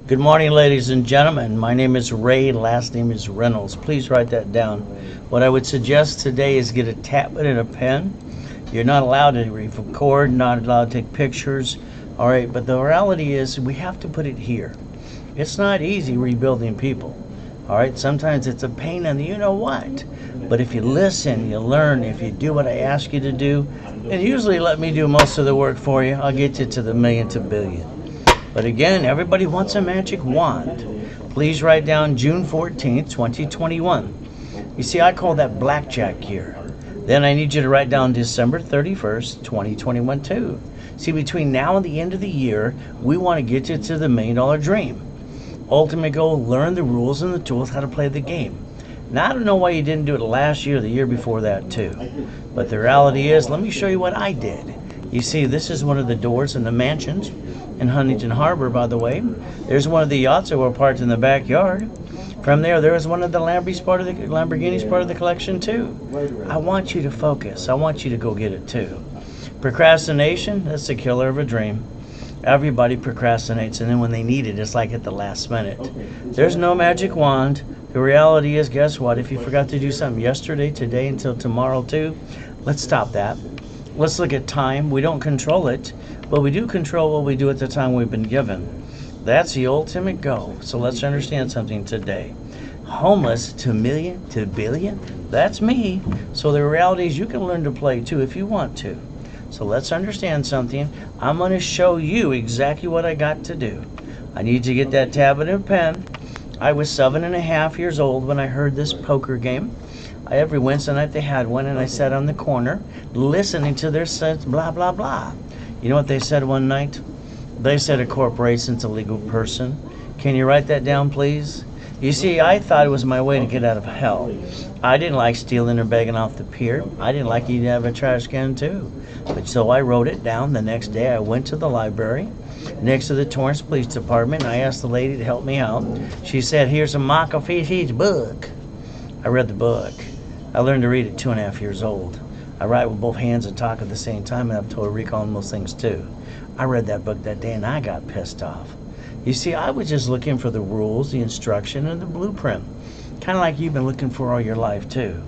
Good morning, ladies and gentlemen. My name is Ray. Last name is Reynolds. Please write that down. What I would suggest today is get a tablet and a pen. You're not allowed to record, not allowed to take pictures. All right, but the reality is we have to put it here. It's not easy rebuilding people. All right, sometimes it's a pain in the you know what. But if you listen, you learn. If you do what I ask you to do, and usually let me do most of the work for you, I'll get you to the million to billion. But again, everybody wants a magic wand. Please write down June 14th, 2021. You see, I call that blackjack year. Then I need you to write down December 31st, 2021 too. See, between now and the end of the year, we want to get you to the $1 million dream. Ultimate goal, learn the rules and the tools how to play the game. Now, I don't know why you didn't do it last year or the year before that too. But the reality is, let me show you what I did. You see, this is one of the doors in the mansions in Huntington Harbor, by the way. There's one of the yachts that were parked in the backyard. From there is one of the Lamborghinis part of the collection too. I want you to focus. I want you to go get it too. Procrastination, that's the killer of a dream. Everybody procrastinates, and then when they need it, it's like at the last minute. There's no magic wand. The reality is, guess what? If you forgot to do something yesterday, today, until tomorrow too, let's stop that. Let's look at time. We don't control it, but we do control what we do at the time we've been given. That's the ultimate goal. So let's understand something today. Homeless to million to billion, that's me. So the reality is you can learn to play too if you want to. So let's understand something. I'm going to show you exactly what I got to do. I need to get that tablet and pen. I was 7.5 years old when I heard this poker game. Every Wednesday night they had one, and I sat on the corner listening to their sense, blah, blah, blah. You know what they said one night? They said a corporation's a legal person. Can you write that down, please? You see, I thought it was my way to get out of hell. I didn't like stealing or begging off the pier. I didn't like you to have a trash can, too. But so I wrote it down. The next day I went to the library next to the Torrance Police Department, and I asked the lady to help me out. She said, here's a Machiavelli's book. I read the book. I learned to read at 2.5 years old. I write with both hands and talk at the same time, and I'm total recall on most things too. I read that book that day and I got pissed off. You see, I was just looking for the rules, the instruction, and the blueprint. Kind of like you've been looking for all your life too.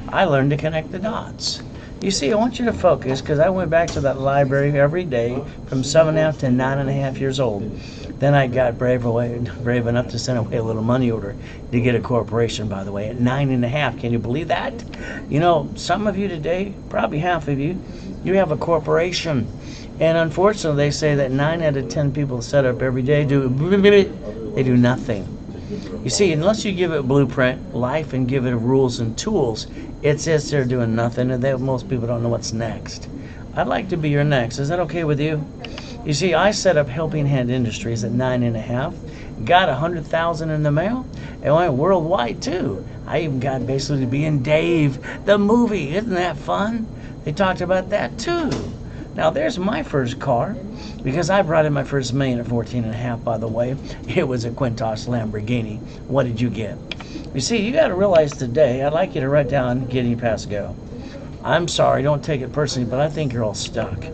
I learned to connect the dots. You see, I want you to focus because I went back to that library every day from 7.5 to 9.5 years old. Then I got brave enough to send away a little money order to get a corporation, by the way, at 9.5. Can you believe that? You know, some of you today, probably half of you, you have a corporation. And unfortunately, they say that 9 out of 10 people set up every day they do nothing. You see, unless you give it blueprint, life, and give it rules and tools, it sits there doing nothing, and most people don't know what's next. I'd like to be your next. Is that okay with you? You see, I set up Helping Hand Industries at 9.5, got 100,000 in the mail, and went worldwide too. I even got basically to be in Dave, the movie. Isn't that fun? They talked about that too. Now there's my first car, because I brought in my first million at 14.5, by the way. It was a Quintos Lamborghini. What did you get? You see, you got to realize today, I'd like you to write down getting past go. I'm sorry, don't take it personally, but I think you're all stuck.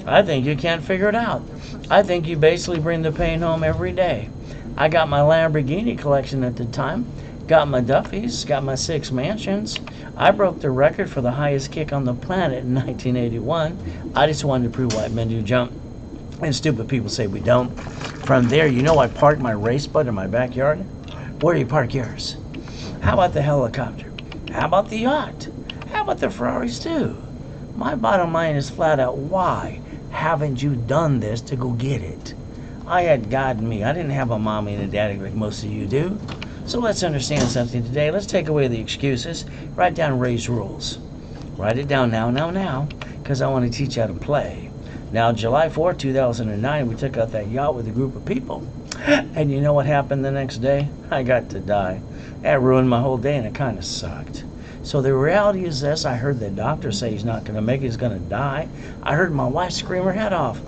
I think you can't figure it out. I think you basically bring the pain home every day. I got my Lamborghini collection at the time, got my Duffys, got my 6 mansions. I broke the record for the highest kick on the planet in 1981. I just wanted to prove white men do jump. And stupid people say we don't. From there, you know I parked my race boat in my backyard. Where do you park yours? How about the helicopter? How about the yacht? How about the Ferraris too? My bottom line is flat out, why haven't you done this to go get it? I had God in me. I didn't have a mommy and a daddy like most of you do. So let's understand something today. Let's take away the excuses. Write down Ray's rules. Write it down now, because I want to teach you how to play. Now, July 4, 2009, we took out that yacht with a group of people. And you know what happened the next day? I got to die. That ruined my whole day, and it kind of sucked. So the reality is this. I heard the doctor say he's not going to make it. He's going to die. I heard my wife scream her head off.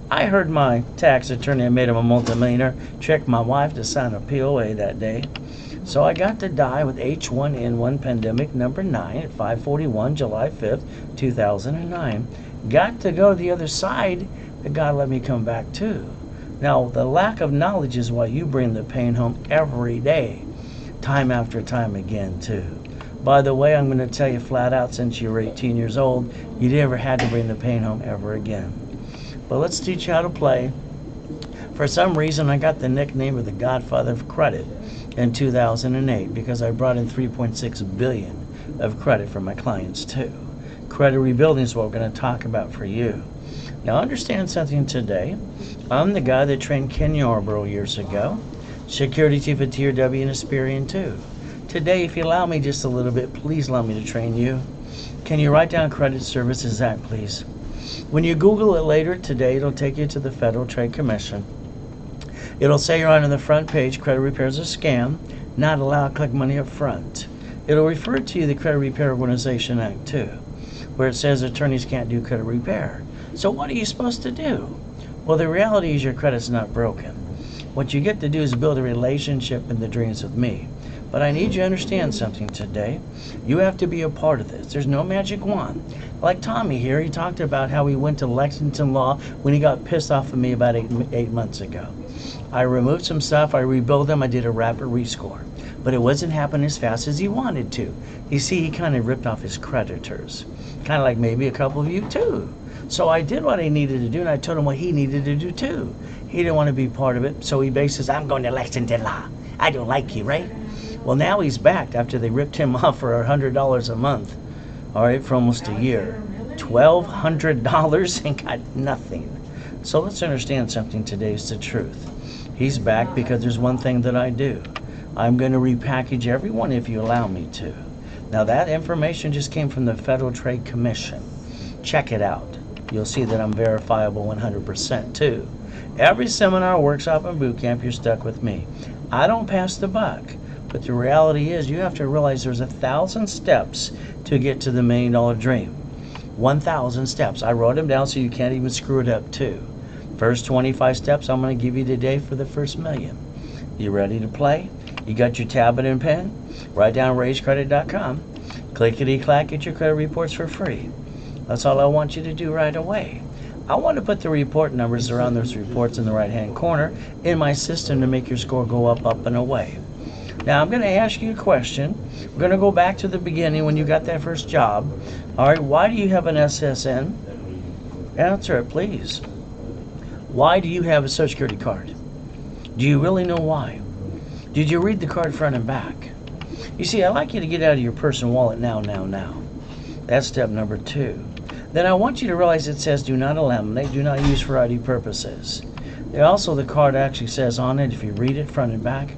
I heard my tax attorney, I made him a multimillionaire, tricked my wife to sign a POA that day. So I got to die with H1N1 pandemic number 9 at 5:41, July 5th, 2009. Got to go to the other side, but God let me come back too. Now, the lack of knowledge is why you bring the pain home every day, time after time again, too. By the way, I'm going to tell you flat out, since you were 18 years old, you never had to bring the pain home ever again. But let's teach you how to play. For some reason, I got the nickname of the Godfather of Credit in 2008 because I brought in $3.6 billion of credit for my clients, too. Credit rebuilding is what we're going to talk about for you. Now, understand something today. I'm the guy that trained Ken Yarborough years ago, security chief at TRW and Asperian, too. Today, if you allow me just a little bit, please allow me to train you. Can you write down Credit Services Act, please? When you Google it later today, it'll take you to the Federal Trade Commission. It'll say right on the front page, credit repair is a scam, not allowed to collect money up front. It'll refer to you the Credit Repair Organization Act, too, where it says attorneys can't do credit repair. So what are you supposed to do? Well, the reality is your credit's not broken. What you get to do is build a relationship and the dreams with me. But I need you to understand something today. You have to be a part of this. There's no magic wand. Like Tommy here, he talked about how he went to Lexington Law when he got pissed off of me about eight months ago. I removed some stuff, I rebuilt them, I did a rapid rescore. But it wasn't happening as fast as he wanted to. You see, he kind of ripped off his creditors. Kind of like maybe a couple of you too. So I did what I needed to do, and I told him what he needed to do too. He didn't want to be part of it, so he basically says, I'm going to Lexington Law. I don't like you, right? Well, now he's back after they ripped him off for $100 a month, all right, for almost a year. $1,200 and got nothing. So let's understand something today is the truth. He's back because there's one thing that I do. I'm going to repackage everyone if you allow me to. Now, that information just came from the Federal Trade Commission. Check it out. You'll see that I'm verifiable 100% too. Every seminar, workshop, and boot camp, you're stuck with me. I don't pass the buck. But the reality is you have to realize there's 1,000 steps to get to the $1 million dream. 1,000 steps. I wrote them down so you can't even screw it up too. First 25 steps I'm going to give you today for the first $1 million. You ready to play? You got your tablet and pen? Write down raisecredit.com. Clickety-clack, get your credit reports for free. That's all I want you to do right away. I want to put the report numbers around those reports in the right-hand corner in my system to make your score go up, and away. Now, I'm going to ask you a question. We're going to go back to the beginning when you got that first job. All right, why do you have an SSN? Answer it, please. Why do you have a Social Security card? Do you really know why? Did you read the card front and back? You see, I'd like you to get out of your purse and wallet now. That's step number 2. Then I want you to realize it says do not eliminate, do not use for ID purposes. Also, the card actually says on it, if you read it front and back,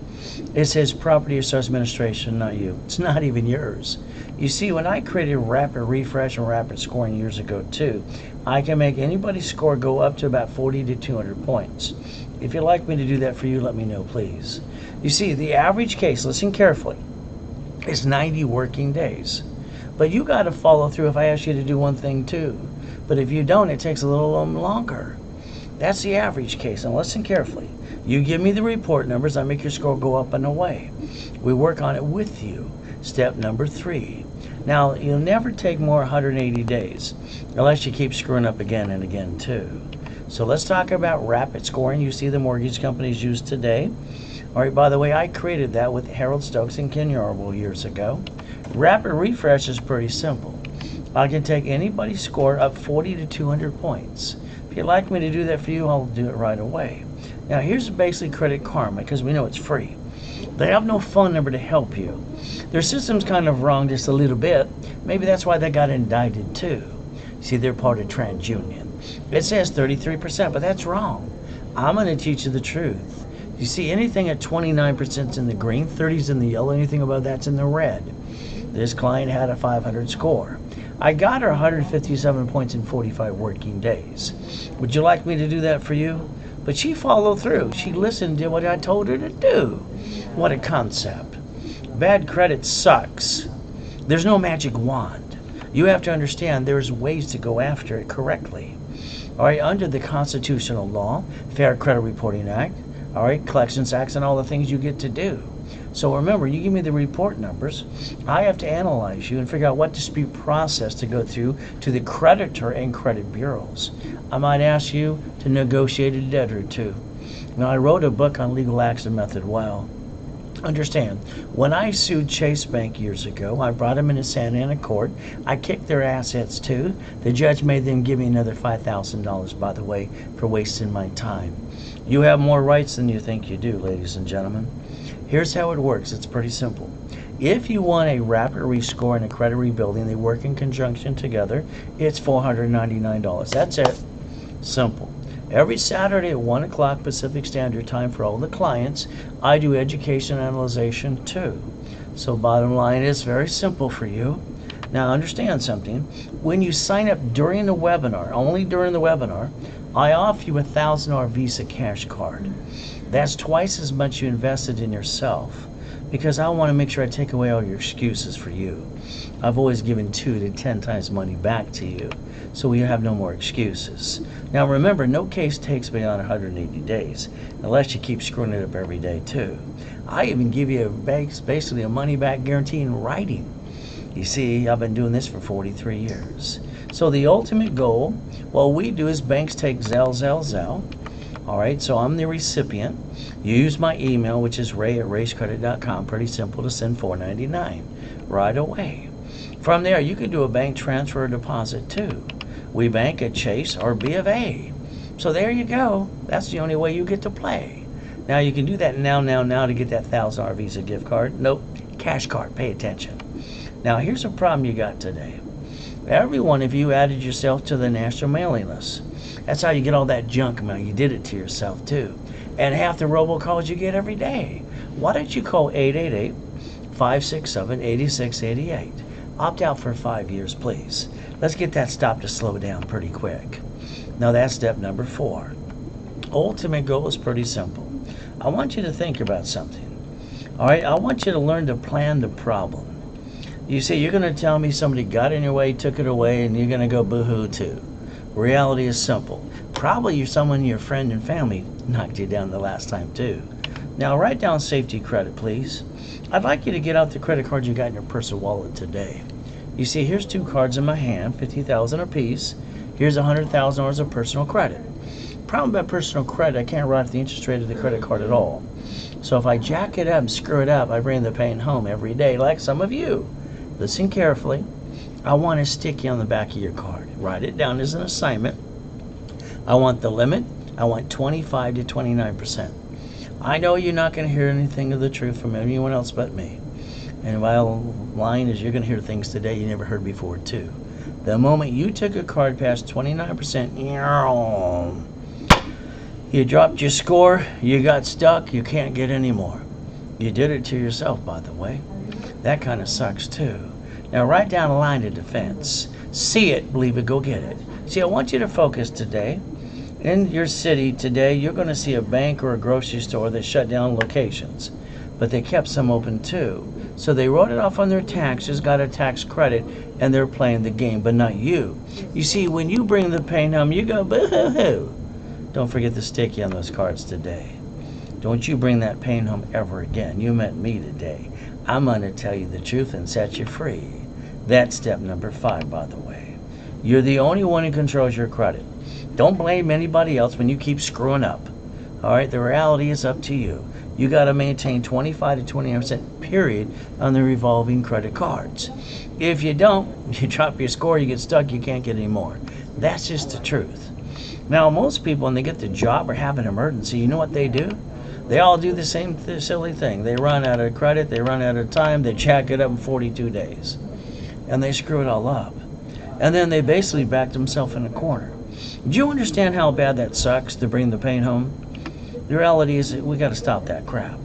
it says Property or Social Administration, not you. It's not even yours. You see, when I created rapid refresh and rapid scoring years ago too, I can make anybody's score go up to about 40 to 200 points. If you'd like me to do that for you, let me know, please. You see, the average case, listen carefully, is 90 working days. But you got to follow through if I ask you to do one thing too. But if you don't, it takes a little longer. That's the average case. And listen carefully. You give me the report numbers, I make your score go up and away. We work on it with you. Step number 3. Now, you'll never take more 180 days unless you keep screwing up again and again too. So let's talk about rapid scoring you see the mortgage companies use today. All right, by the way, I created that with Harold Stokes and Ken Yarborough years ago. Rapid refresh is pretty simple. I can take anybody's score up 40 to 200 points. If you'd like me to do that for you, I'll do it right away. Now, here's basically Credit Karma, because we know it's free. They have no phone number to help you. Their system's kind of wrong just a little bit. Maybe that's why they got indicted too. See, they're part of TransUnion. It says 33%, but that's wrong. I'm going to teach you the truth. You see, anything at 29% is in the green, 30's in the yellow, anything above that's in the red. This client had a 500 score. I got her 157 points in 45 working days. Would you like me to do that for you? But she followed through. She listened to what I told her to do. What a concept. Bad credit sucks. There's no magic wand. You have to understand there's ways to go after it correctly. All right, under the constitutional law, Fair Credit Reporting Act, all right, Collections Acts, and all the things you get to do. So remember, you give me the report numbers, I have to analyze you and figure out what dispute process to go through to the creditor and credit bureaus. I might ask you to negotiate a debt or two. Now, I wrote a book on legal action method. Wow. Understand, when I sued Chase Bank years ago, I brought them into Santa Ana court. I kicked their assets too. The judge made them give me another $5,000, by the way, for wasting my time. You have more rights than you think you do, ladies and gentlemen. Here's how it works. It's pretty simple. If you want a rapid rescore and a credit rebuilding, they work in conjunction together. It's $499. That's it. Simple. Every Saturday at 1 o'clock Pacific Standard Time for all the clients, I do education analyzation too. So bottom line is very simple for you. Now understand something. When you sign up during the webinar, only during the webinar, I offer you a $1,000 Visa cash card. That's twice as much you invested in yourself, because I want to make sure I take away all your excuses for you. I've always given 2 to 10 times money back to you, so we have no more excuses. Now remember, no case takes beyond 180 days, unless you keep screwing it up every day too. I even give you basically a money-back guarantee in writing. You see, I've been doing this for 43 years. So the ultimate goal, what we do is banks take Zelle. All right, so I'm the recipient. You use my email, which is ray@racecredit.com. Pretty simple to send $4.99 right away. From there, you can do a bank transfer or deposit too. We bank at Chase or B of A. So there you go. That's the only way you get to play. Now you can do that now to get that $1,000 Visa gift card. Nope, cash card. Pay attention. Now here's a problem you got today. Every one of you added yourself to the national mailing list. That's how you get all that junk mail. You did it to yourself too. And half the robocalls you get every day. Why don't you call 888-567-8688? Opt out for 5 years, please. Let's get that stopped to slow down pretty quick. Now that's step number 4. Ultimate goal is pretty simple. I want you to think about something. All right, I want you to learn to plan the problem. You see, you're going to tell me somebody got in your way, took it away, and you're going to go boo-hoo too. Reality is simple. Probably someone, your friend and family, knocked you down the last time too. Now write down safety credit, please. I'd like you to get out the credit cards you got in your purse or wallet today. You see, here's 2 cards in my hand, $50,000 apiece. Here's $100,000 of personal credit. Problem about personal credit, I can't write the interest rate of the credit card at all. So if I jack it up and screw it up, I bring the pain home every day, like some of you. Listen carefully. I want to stick you on the back of your card. Write it down as an assignment. I want the limit. I want 25 to 29%. I know you're not going to hear anything of the truth from anyone else but me. And my line is, you're going to hear things today you never heard before too. The moment you took a card past 29%, you dropped your score, you got stuck, you can't get any more. You did it to yourself, by the way. That kind of sucks too. Now write down a line of defense. See it, believe it, go get it. See, I want you to focus today. In your city today, you're going to see a bank or a grocery store that shut down locations, but they kept some open too. So they wrote it off on their taxes, got a tax credit, and they're playing the game, but not you. You see, when you bring the pain home, you go boo-hoo-hoo. Don't forget to stick you on those cards today. Don't you bring that pain home ever again. You met me today. I'm going to tell you the truth and set you free. That's step number 5, by the way. You're the only one who controls your credit. Don't blame anybody else when you keep screwing up. All right, the reality is up to you. You got to maintain 25 to 29% period on the revolving credit cards. If you don't, you drop your score, you get stuck, you can't get any more. That's just the truth. Now, most people, when they get the job or have an emergency, you know what they do? They all do the same silly thing. They run out of credit, they run out of time, they jack it up in 42 days. And they screw it all up. And then they basically back themselves in a corner. Do you understand how bad that sucks to bring the pain home? The reality is that we got to stop that crap.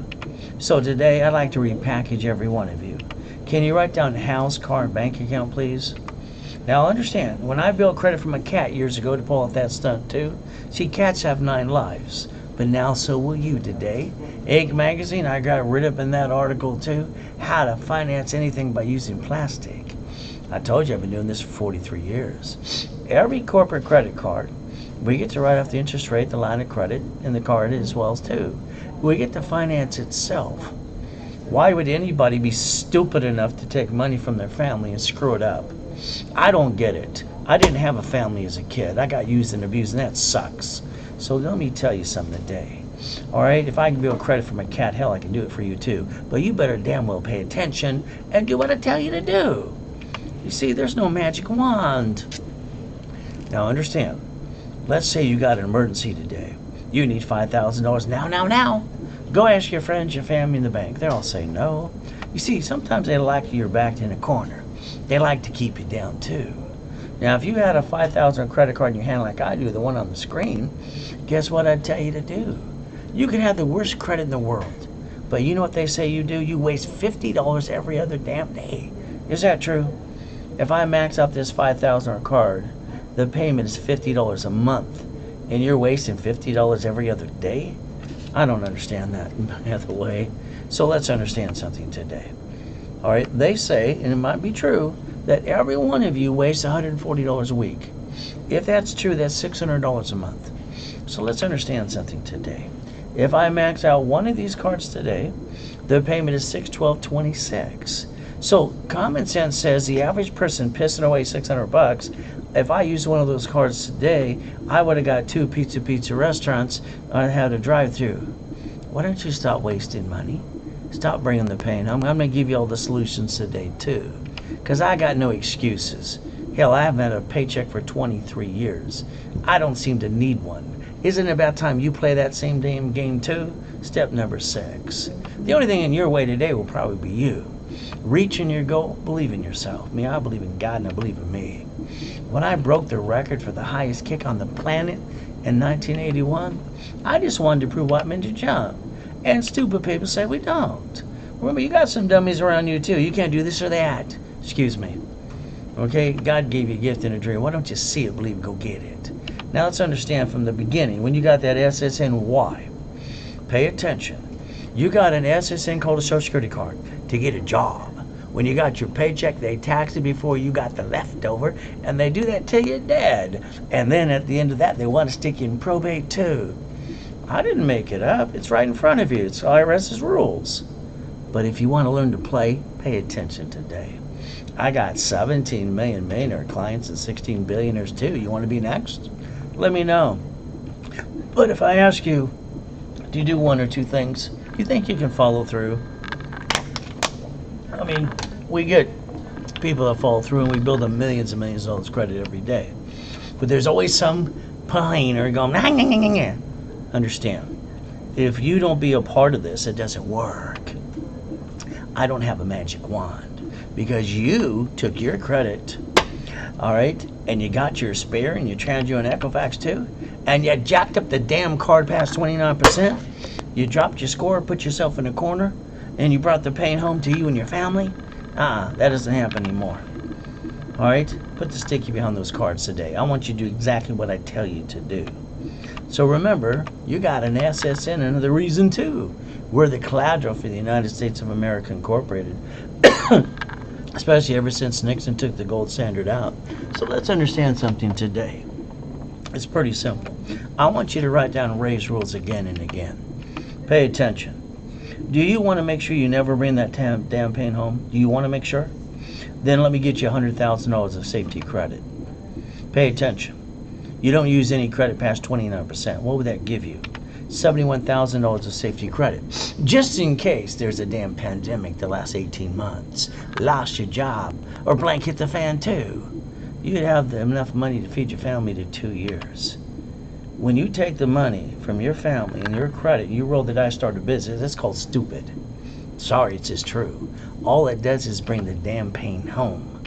So today, I'd like to repackage every one of you. Can you write down house, car, and bank account, please? Now understand, when I built credit from a cat years ago to pull off that stunt too, see, cats have 9 lives, but now so will you today. Egg Magazine, I got rid of in that article too, how to finance anything by using plastic. I told you I've been doing this for 43 years. Every corporate credit card, we get to write off the interest rate, the line of credit, and the card as well as too. We get to finance itself. Why would anybody be stupid enough to take money from their family and screw it up? I don't get it. I didn't have a family as a kid. I got used and abused, and that sucks. So let me tell you something today. All right, if I can build credit for my cat, hell, I can do it for you too. But you better damn well pay attention and do what I tell you to do. You see, there's no magic wand. Now understand, let's say you got an emergency today. You need $5,000 now. Go ask your friends, your family in the bank. They'll all say no. You see, sometimes they like you're backed in a corner. They like to keep you down too. Now, if you had a $5,000 credit card in your hand like I do, the one on the screen, guess what I'd tell you to do? You could have the worst credit in the world, but you know what they say you do? You waste $50 every other damn day. Is that true? If I max out this $5,000 card, the payment is $50 a month, and you're wasting $50 every other day? I don't understand that, by the way. So let's understand something today. All right, they say, and it might be true, that every one of you wastes $140 a week. If that's true, that's $600 a month. So let's understand something today. If I max out one of these cards today, the payment is $612.26. So common sense says the average person pissing away $600. If I used one of those cards today, I would have got 2 pizza restaurants and had a drive-through. Why don't you stop wasting money? Stop bringing the pain. I'm going to give you all the solutions today too, because I got no excuses. Hell, I haven't had a paycheck for 23 years. I don't seem to need one. Isn't it about time you play that same damn game too? Step number 6. The only thing in your way today will probably be you. Reaching your goal, believe in yourself. I believe in God and I believe in me. When I broke the record for the highest kick on the planet in 1981, I just wanted to prove what meant to jump. And stupid people say we don't. Remember, you got some dummies around you too. You can't do this or that. Excuse me. Okay, God gave you a gift and a dream. Why don't you see it, believe, go get it? Now let's understand from the beginning, when you got that SSNY, pay attention. You got an SSN called a Social Security card to get a job. When you got your paycheck, they tax it before you got the leftover, and they do that till you're dead. And then at the end of that, they want to stick you in probate too. I didn't make it up. It's right in front of you. It's IRS's rules. But if you want to learn to play, pay attention today. I got 17 million millionaire clients and 16 billionaires too. You want to be next? Let me know. But if I ask you, do you do one or two things? Do you think you can follow through? I mean, we get people that follow through and we build them millions and millions of dollars credit every day. But there's always some pioneer going, nah, nah, nah, nah, nah. Understand, if you don't be a part of this, it doesn't work. I don't have a magic wand because you took your credit, all right, and you got your spare and you traded you an Equifax too, and you jacked up the damn card past 29%. You dropped your score, put yourself in a corner, and you brought the pain home to you and your family. That doesn't happen anymore. All right, put the sticky behind those cards today. I want you to do exactly what I tell you to do. So remember, you got an SSN, another reason too. We're the collateral for the United States of America Incorporated, especially ever since Nixon took the gold standard out. So let's understand something today. It's pretty simple. I want you to write down Ray's rules again and again. Pay attention. Do you want to make sure you never bring that damn pain home? Do you want to make sure? Then let me get you $100,000 of safety credit. Pay attention. You don't use any credit past 29%. What would that give you? $71,000 of safety credit. Just in case there's a damn pandemic the last 18 months, lost your job, or blank hit the fan too. You'd have enough money to feed your family to 2 years. When you take the money from your family and your credit, you roll the dice, start a business, that's called stupid. Sorry, it's just true. All it does is bring the damn pain home.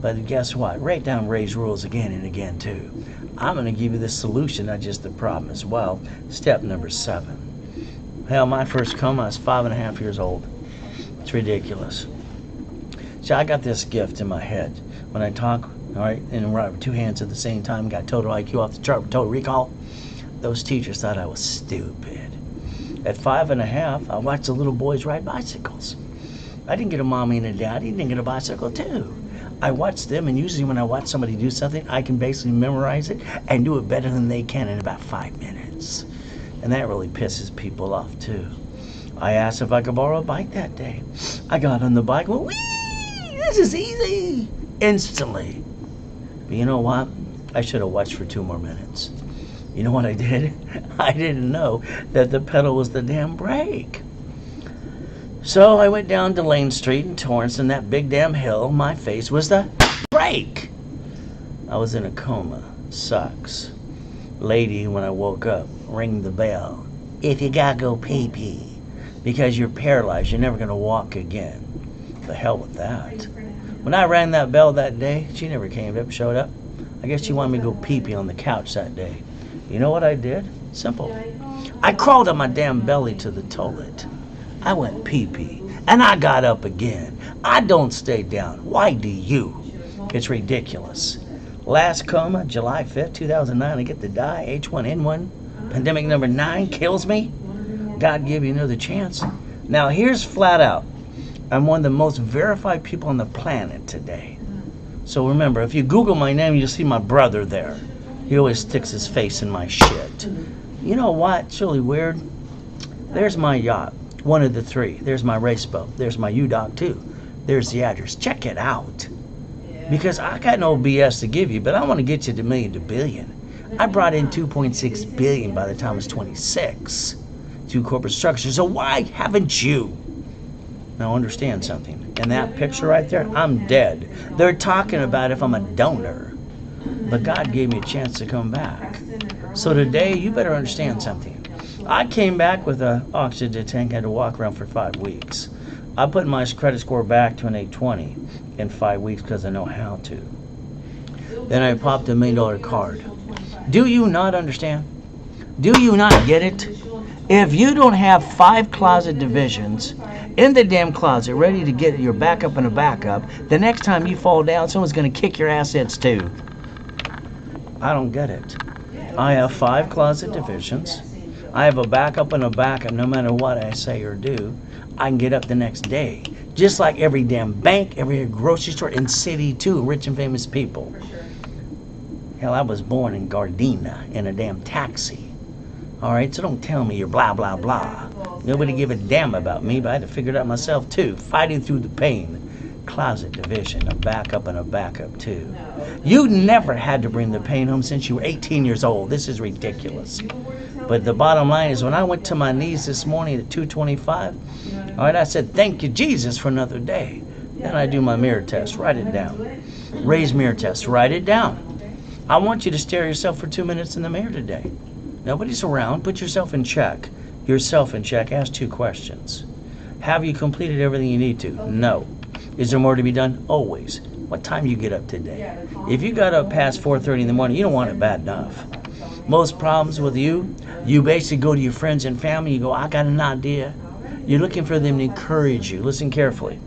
But guess what? Write down Ray's rules again and again too. I'm going to give you the solution, not just the problem as well. Step number 7. Hell, my first coma, I was 5.5 years old. It's ridiculous. See, I got this gift in my head. When I talk, all right, and write with 2 hands at the same time, got total IQ off the chart with total recall, those teachers thought I was stupid. At 5.5, I watched the little boys ride bicycles. I didn't get a mommy and a daddy, didn't get a bicycle too. I watch them, and usually when I watch somebody do something, I can basically memorize it and do it better than they can in about 5 minutes. And that really pisses people off too. I asked if I could borrow a bike that day. I got on the bike, went, whee! This is easy! Instantly. But you know what? I should have watched for 2 more minutes. You know what I did? I didn't know that the pedal was the damn brake. So I went down to Lane Street in Torrance, and that big damn hill, my face was the brake. I was in a coma. Sucks. Lady, when I woke up, ring the bell. If you gotta go pee-pee, because you're paralyzed, you're never gonna walk again. The hell with that. When I rang that bell that day, she never showed up. I guess she wanted me to go pee-pee on the couch that day. You know what I did? Simple. I crawled on my damn belly to the toilet. I went pee-pee, and I got up again. I don't stay down. Why do you? It's ridiculous. Last coma, July 5th, 2009, I get to die, H1N1. Pandemic number 9 kills me. God give you another chance. Now here's flat out. I'm one of the most verified people on the planet today. So remember, if you Google my name, you'll see my brother there. He always sticks his face in my shit. You know what? It's really weird. There's my yacht, one of the 3. There's my race boat. There's my U-Dog too. There's the address. Check it out. Because I got no BS to give you, but I want to get you to million to billion. I brought in 2.6 billion by the time I was 26 to corporate structure. So why haven't you? Now understand something. In that picture right there, I'm dead. They're talking about if I'm a donor. But God gave me a chance to come back. So today, you better understand something. I came back with an oxygen tank. I had to walk around for 5 weeks. I put my credit score back to an 820 in 5 weeks because I know how to. Then I popped $1 million card. Do you not understand? Do you not get it? If you don't have 5 closet divisions in the damn closet ready to get your backup and a backup, the next time you fall down, someone's going to kick your assets too. I don't get it. I have 5 closet divisions. I have a backup and a backup no matter what I say or do. I can get up the next day. Just like every damn bank, every grocery store, and city too, rich and famous people. Hell, I was born in Gardena in a damn taxi. Alright, so don't tell me you're blah blah blah. Nobody give a damn about me, but I had to figure it out myself too. Fighting through the pain. Closet division, a backup and a backup too. You never had to bring the pain home since you were 18 years old. This is ridiculous. But the bottom line is when I went to my knees this morning at 2:25, all right, I said, thank you, Jesus, for another day. Then I do my mirror test. Write it down. Raise mirror test. Write it down. I want you to stare yourself for 2 minutes in the mirror today. Nobody's around. Put yourself in check. Yourself in check. Ask 2 questions. Have you completed everything you need to? No. Is there more to be done? Always. What time you get up today? If you got up past 4:30 in the morning, you don't want it bad enough. Most problems with you basically go to your friends and family, you go, I got an idea. You're looking for them to encourage you. Listen carefully.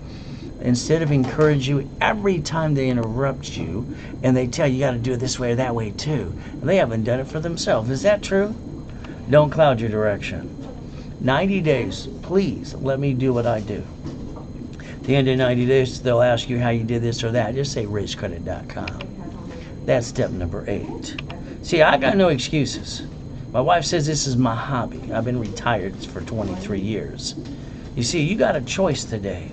Instead of encourage you, every time they interrupt you and they tell you got to do it this way or that way too, they haven't done it for themselves. Is that true? Don't cloud your direction. 90 days, please let me do what I do. At the end of 90 days, they'll ask you how you did this or that. Just say ridgecredit.com. That's step number 8. See, I got no excuses. My wife says this is my hobby. I've been retired for 23 years. You see, you got a choice today.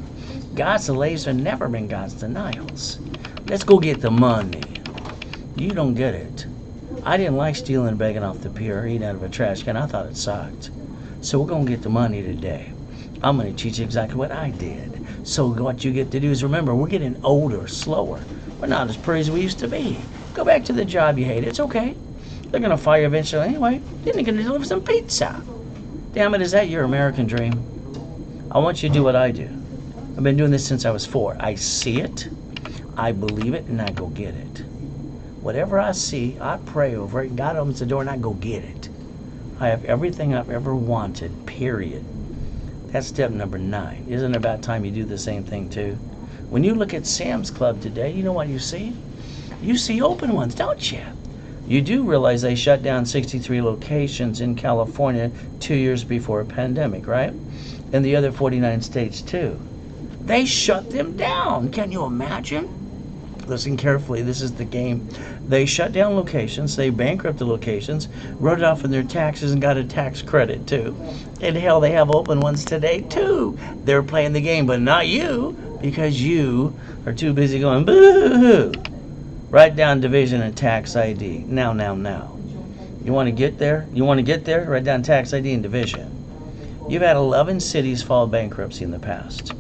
God's delays have never been God's denials. Let's go get the money. You don't get it. I didn't like stealing and begging off the pier or eating out of a trash can. I thought it sucked. So we're going to get the money today. I'm going to teach you exactly what I did. So what you get to do is remember, we're getting older, slower. We're not as pretty as we used to be. Go back to the job you hate. It's okay. They're going to fire you eventually anyway. Then they're going to deliver some pizza. Damn it, is that your American dream? I want you to do what I do. I've been doing this since I was 4. I see it, I believe it, and I go get it. Whatever I see, I pray over it. God opens the door and I go get it. I have everything I've ever wanted, period. That's step number 9. Isn't it about time you do the same thing too? When you look at Sam's Club today, you know what you see? You see open ones, don't you? You do realize they shut down 63 locations in California 2 years before a pandemic, right? And the other 49 states too. They shut them down. Can you imagine? Listen carefully, this is the game. They shut down locations, they bankrupted locations, wrote it off in their taxes and got a tax credit too. And hell, they have open ones today too. They're playing the game, but not you, because you are too busy going, boo-hoo. Write down division and tax ID. Now. You want to get there? You want to get there? Write down tax ID and division. You've had 11 cities file bankruptcy in the past.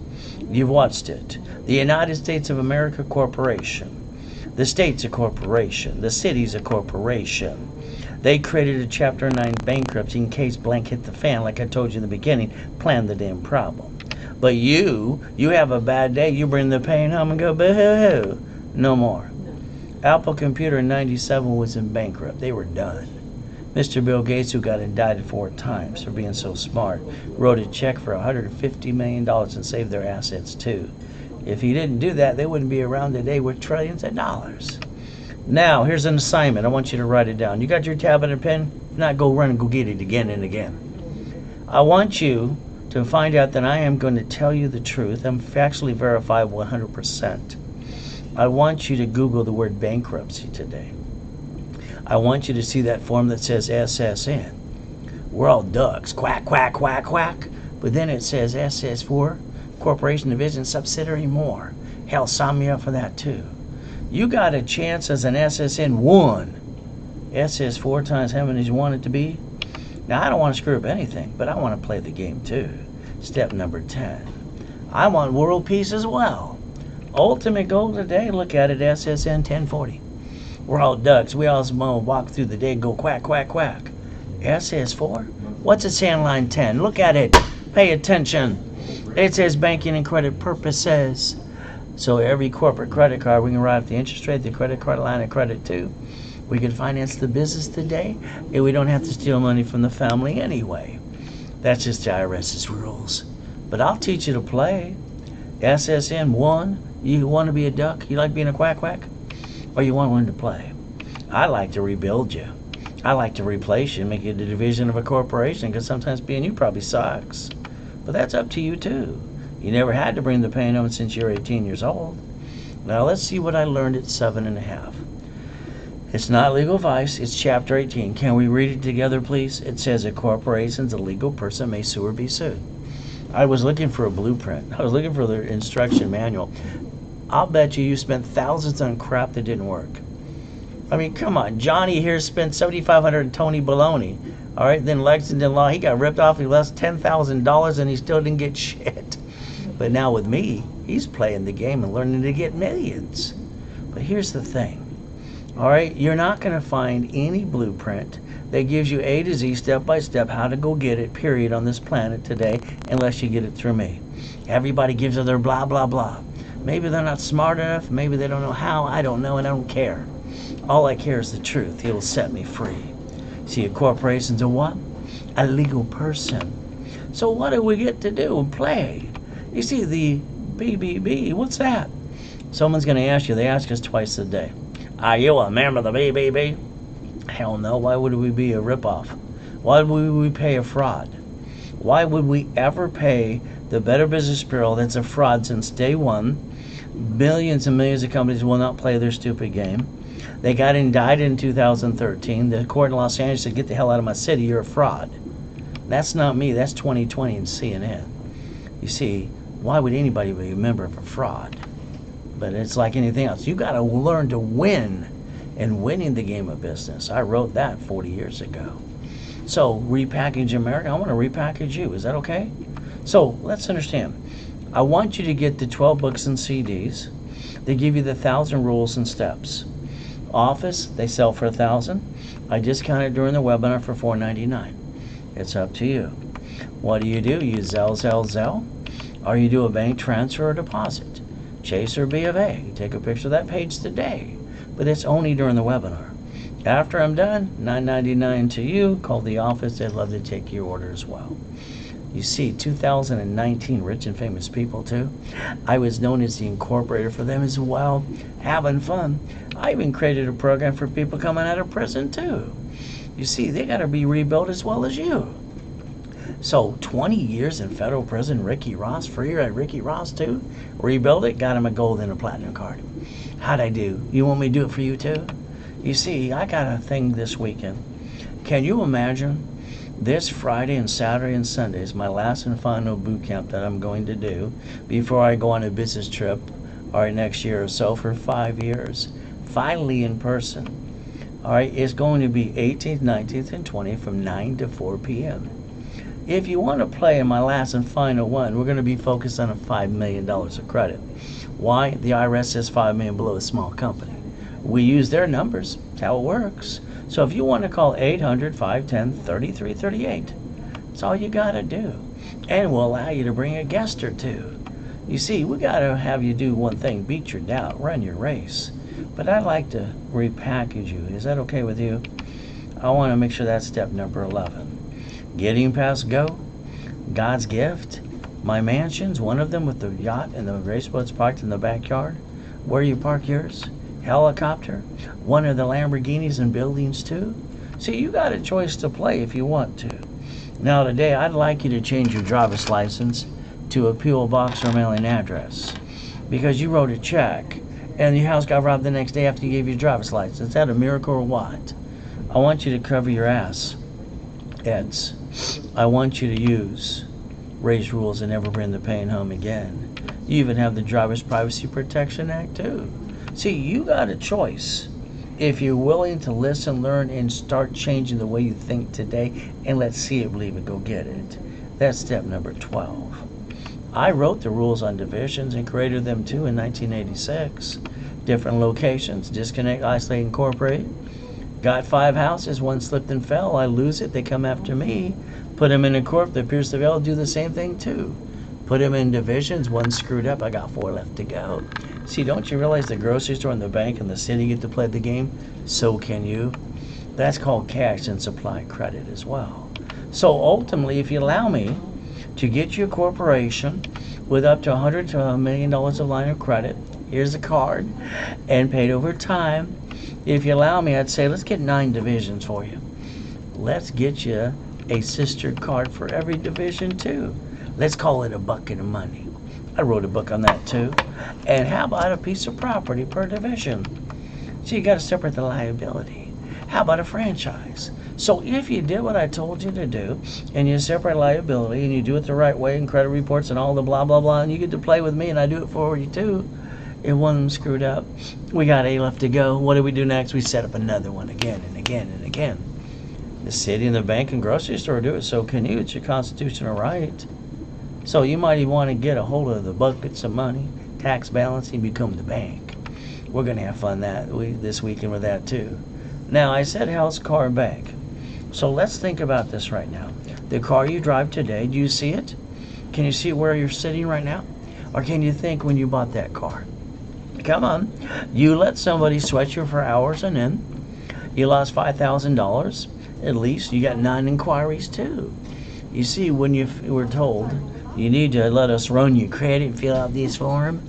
You've watched it. The United States of America Corporation. The state's a corporation. The city's a corporation. They created a Chapter 9 bankruptcy in case blank hit the fan, like I told you in the beginning. Plan the damn problem. But you have a bad day. You bring the pain home and go, boo-hoo-hoo. No more. Apple Computer in 97 was in bankrupt. They were done. Mr. Bill Gates, who got indicted 4 times for being so smart, wrote a check for $150 million and saved their assets too. If he didn't do that, they wouldn't be around today with trillions of dollars. Now, here's an assignment. I want you to write it down. You got your tablet and pen? If not, go run and go get it again and again. I want you to find out that I am going to tell you the truth. I'm factually verifiable 100%. I want you to Google the word bankruptcy today. I want you to see that form that says SSN. We're all ducks. Quack, quack, quack, quack. But then it says SS4, Corporation Division Subsidiary More. Hell, sign me up for that too. You got a chance as an SSN 1. SS4 times how many you want it to be? Now, I don't want to screw up anything, but I want to play the game too. Step number 10. I want world peace as well. Ultimate goal today, look at it, SSN 1040. We're all ducks. We all walk through the day and go quack, quack, quack. SS4? What's a Sandline 10? Look at it. Pay attention. It says banking and credit purposes. So every corporate credit card, we can write up the interest rate, the credit card line of credit too. We can finance the business today, and we don't have to steal money from the family anyway. That's just the IRS's rules. But I'll teach you to play. SSN 1, you want to be a duck? You like being a quack quack? Or you want one to play? I like to rebuild you. I like to replace you and make you the division of a corporation, because sometimes being you probably sucks. But that's up to you too. You never had to bring the pain home since you're 18 years old. Now let's see what I learned at 7.5. It's not legal advice, it's chapter 18. Can we read it together, please? It says a corporation's a legal person may sue or be sued. I was looking for a blueprint. I was looking for the instruction manual. I'll bet you spent thousands on crap that didn't work. I mean, come on. Johnny here spent $7,500 on Tony Baloney. All right, then Lexington Law, he got ripped off. He lost $10,000 and he still didn't get shit. But now with me, he's playing the game and learning to get millions. But here's the thing. All right, you're not going to find any blueprint that gives you A to Z, step by step, how to go get it, period, on this planet today, unless you get it through me. Everybody gives you their blah, blah, blah. Maybe they're not smart enough. Maybe they don't know how. I don't know, and I don't care. All I care is the truth. It'll set me free. See, a corporation's a what? A legal person. So what do we get to do? Play. You see, the BBB, what's that? Someone's going to ask you. They ask us twice a day. Are you a member of the BBB? Hell no. Why would we be a ripoff? Why would we pay a fraud? Why would we ever pay the Better Business Bureau that's a fraud since day one? Millions and millions of companies will not play their stupid game. They got indicted in 2013. The court in Los Angeles said, get the hell out of my city, you're a fraud. That's not me, that's 2020 and CNN. You see, why would anybody be a member of a fraud? But it's like anything else. You got to learn to win, and winning the game of business. I wrote that 40 years ago. So, repackage America, I want to repackage you. Is that okay? So, let's understand. I want you to get the 12 books and CDs. They give you the 1,000 rules and steps. Office, they sell for 1,000. I discounted during the webinar for $4.99. It's up to you. What do? You use Zelle, or you do a bank transfer or deposit. Chase or B of A. You take a picture of that page today. But it's only during the webinar. After I'm done, $9.99 to you. Call the office. They'd love to take your order as well. You see, 2019 Rich and Famous People too. I was known as the incorporator for them as well. Having fun. I even created a program for people coming out of prison too. You see, they got to be rebuilt as well as you. So 20 years in federal prison, Ricky Ross, free at Ricky Ross too. Rebuild it, got him a gold and a platinum card. How'd I do? You want me to do it for you too? You see, I got a thing this weekend. Can you imagine? This Friday and Saturday and Sunday is my last and final boot camp that I'm going to do before I go on a business trip next year or so for 5 years. Finally in person. All right, it's going to be 18th, 19th, and 20th from 9 to 4 p.m. If you want to play in my last and final one, we're going to be focused on a $5 million of credit. Why? The IRS says $5 million below a small company. We use their numbers. That's how it works. So if you want to call 800-510-3338, that's all you got to do. And we'll allow you to bring a guest or two. You see, we got to have you do one thing: beat your doubt, run your race. But I'd like to repackage you. Is that okay with you? I want to make sure that's step number 11. Getting past go, God's gift, my mansions, one of them with the yacht and the race boats parked in the backyard, where you park yours, helicopter, one of the Lamborghinis and buildings too. See, you got a choice to play if you want to. Now today, I'd like you to change your driver's license to a P.O. box or mailing address, because you wrote a check and your house got robbed the next day after you gave your driver's license. Is that a miracle or what? I want you to cover your ass, Eds. I want you to use race rules and never bring the pain home again. You even have the Driver's Privacy Protection Act too. See, you got a choice. If you're willing to listen, learn, and start changing the way you think today, and let's see it, believe it, go get it. That's step number 12. I wrote the rules on divisions and created them too in 1986. Different locations: disconnect, isolate, incorporate. Got 5 houses, one slipped and fell. I lose it, they come after me. Put them in a corp, they pierce the veil, do the same thing too. Put them in divisions, one screwed up, I got 4 left to go. See, don't you realize the grocery store and the bank and the city get to play the game? So can you. That's called cash and supply credit as well. So ultimately, if you allow me to get you a corporation with up to $100 to $1 million of line of credit, here's a card, and paid over time. If you allow me, I'd say let's get 9 divisions for you. Let's get you a sister card for every division too. Let's call it a bucket of money. I wrote a book on that too. And how about a piece of property per division? So you got to separate the liability. How about a franchise? So if you did what I told you to do, and you separate liability, and you do it the right way, and credit reports and all the blah blah blah, and you get to play with me, and I do it for you too. If one of them screwed up, we got 8 left to go. What do we do next? We set up another one again and again and again. The city and the bank and grocery store do it, so can you. It's your constitutional right. So you might even want to get a hold of the buckets of money, tax balance, and become the bank. We're going to have fun this weekend with that too. Now, I said house, car, bank. So let's think about this right now. The car you drive today, do you see it? Can you see where you're sitting right now? Or can you think when you bought that car? Come on. You let somebody sweat you for hours and then you lost $5,000. At least you got 9 inquiries too. You see, when you were told you need to let us run your credit and fill out this form,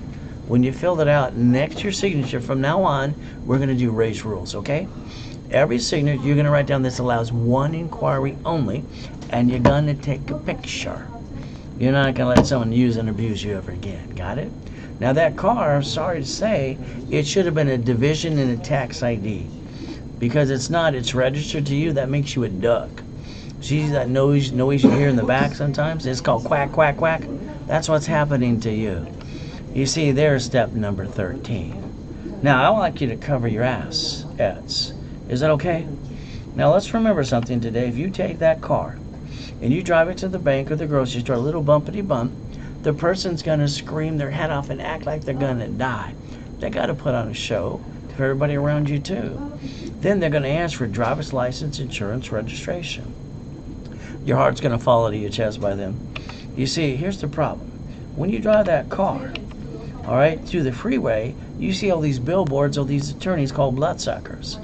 when you filled it out, next to your signature, from now on, we're going to do race rules, okay? Every signature, you're going to write down this allows 1 inquiry only, and you're going to take a picture. You're not going to let someone use and abuse you ever again. Got it? Now that car, I'm sorry to say, it should have been a division and a tax ID. Because it's not, it's registered to you, that makes you a duck. See that noise you hear in the back sometimes? It's called quack, quack, quack. That's what's happening to you. You see, there's step number 13. Now, I want you to cover your ass, Eds. Is that okay? Now, let's remember something today. If you take that car and you drive it to the bank or the grocery store, a little bumpity bump, the person's going to scream their head off and act like they're going to die. They got to put on a show for everybody around you too. Then they're going to ask for driver's license, insurance, registration. Your heart's going to fall to your chest by then. You see, here's the problem. When you drive that car, all right, through the freeway, you see all these billboards, all these attorneys called bloodsuckers.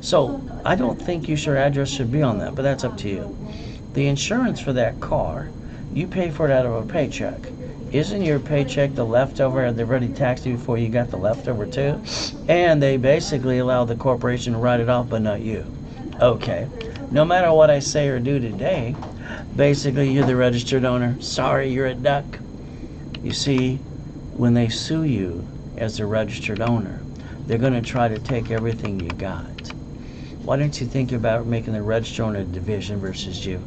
So I don't think your address should be on that, but that's up to you. The insurance for that car, you pay for it out of a paycheck. Isn't your paycheck the leftover, and they've already taxed you before you got the leftover too? And they basically allow the corporation to write it off, but not you. Okay. No matter what I say or do today, basically you're the registered owner. Sorry, you're a duck. You see, when they sue you as the registered owner, they're going to try to take everything you got. Why don't you think about making the registered owner a division versus you?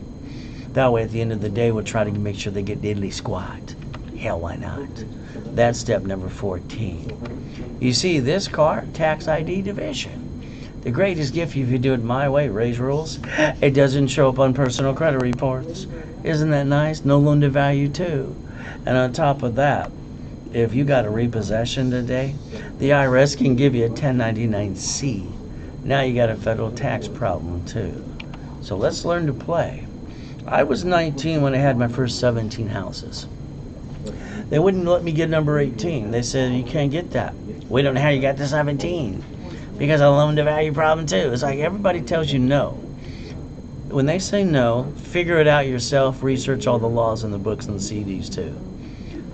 That way, at the end of the day, we'll try to make sure they get diddly squat. Hell, why not? That's step number 14. You see, this car, tax ID division. The greatest gift if you do it my way, Ray's rules, it doesn't show up on personal credit reports. Isn't that nice? No loan to value too. And on top of that, if you got a repossession today, the IRS can give you a 1099-C. Now you got a federal tax problem too. So let's learn to play. I was 19 when I had my first 17 houses. They wouldn't let me get number 18. They said, you can't get that. We don't know how you got to 17. Because of a loan to value problem too. It's like everybody tells you no. When they say no, figure it out yourself, research all the laws and the books and the CDs too.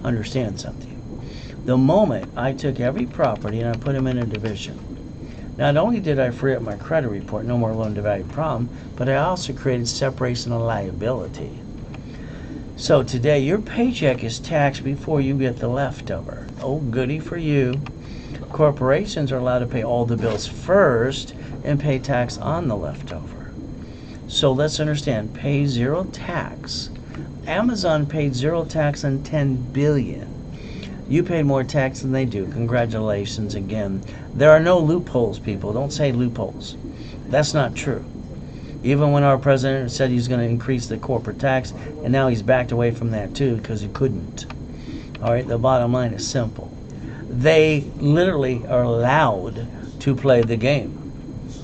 Understand something. The moment I took every property and I put them in a division, not only did I free up my credit report, no more loan to value problem, but I also created separation of liability. So today your paycheck is taxed before you get the leftover. Oh, goody for you. Corporations are allowed to pay all the bills first and pay tax on the leftover. So let's understand, pay zero tax. Amazon paid zero tax on $10 billion. You paid more tax than they do. Congratulations again. There are no loopholes, people. Don't say loopholes. That's not true. Even when our president said he's going to increase the corporate tax, and now he's backed away from that too because he couldn't. All right, the bottom line is simple. They literally are allowed to play the game,